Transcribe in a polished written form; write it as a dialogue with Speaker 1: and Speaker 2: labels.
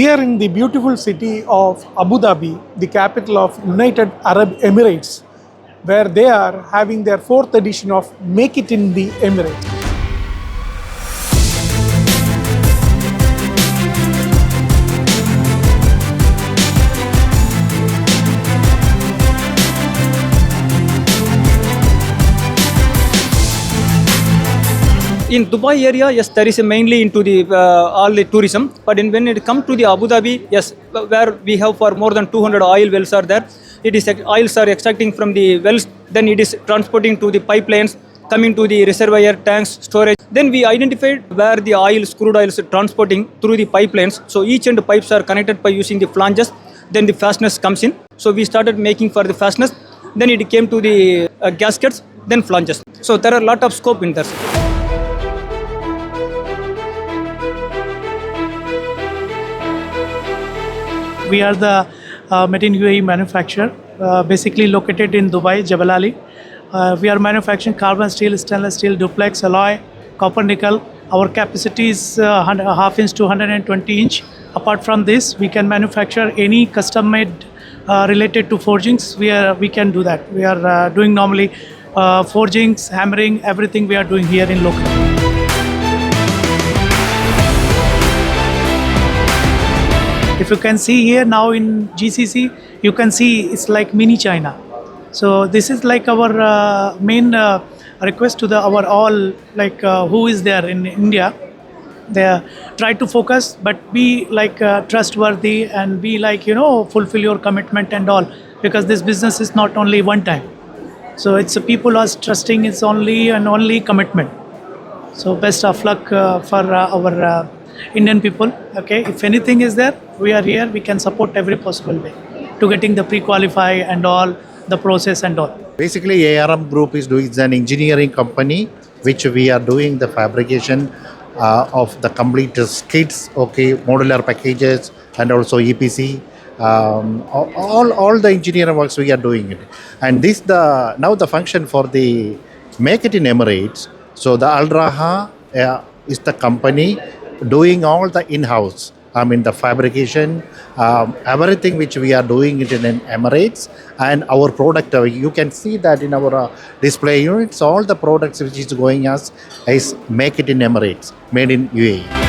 Speaker 1: Here in the beautiful city of Abu Dhabi, the capital of United Arab Emirates, where they are having their 4th edition of Make It in the Emirates.
Speaker 2: In Dubai area, yes, there is mainly into the all the tourism. But when it comes to the Abu Dhabi, yes, where we have for more than 200 oil wells are there. It is oils are extracting from the wells, then it is transporting to the pipelines, coming to the reservoir tanks, storage. Then we identified where the oils, crude oils are transporting through the pipelines. So each end pipes are connected by using the flanges. Then the fasteners comes in. So we started making for the fasteners. Then it came to the gaskets, then flanges. So there are a lot of scope in there.
Speaker 1: We are the Made in UAE manufacturer, basically located in Dubai, Jebel Ali. We are manufacturing carbon steel, stainless steel, duplex, alloy, copper, nickel. Our capacity is half inch to 120 inch. Apart from this, we can manufacture any custom made related to forgings. We can do that. We are doing normally forgings, hammering, everything we are doing here in local. If you can see here now in GCC, you can see it's like mini China. So this is like our main request to our all who is there in India. They try to focus, but be trustworthy and be fulfill your commitment and all, because this business is not only one time. So it's people are trusting. It's only and only commitment. So best of luck for our Indian people. Okay, if anything is there, we are here. We can support every possible way to getting the pre-qualify and all the process and all.
Speaker 3: Basically, ARM Group is doing an engineering company, which we are doing the fabrication of the complete kits, okay, modular packages, and also EPC. All the engineering works we are doing it, and this now the function for the Make It in Emirates. So the Al Raha is the company doing all the in-house. I mean the fabrication, everything which we are doing it in Emirates, and our product, you can see that in our display units, all the products which is going as is Make It in Emirates, made in UAE.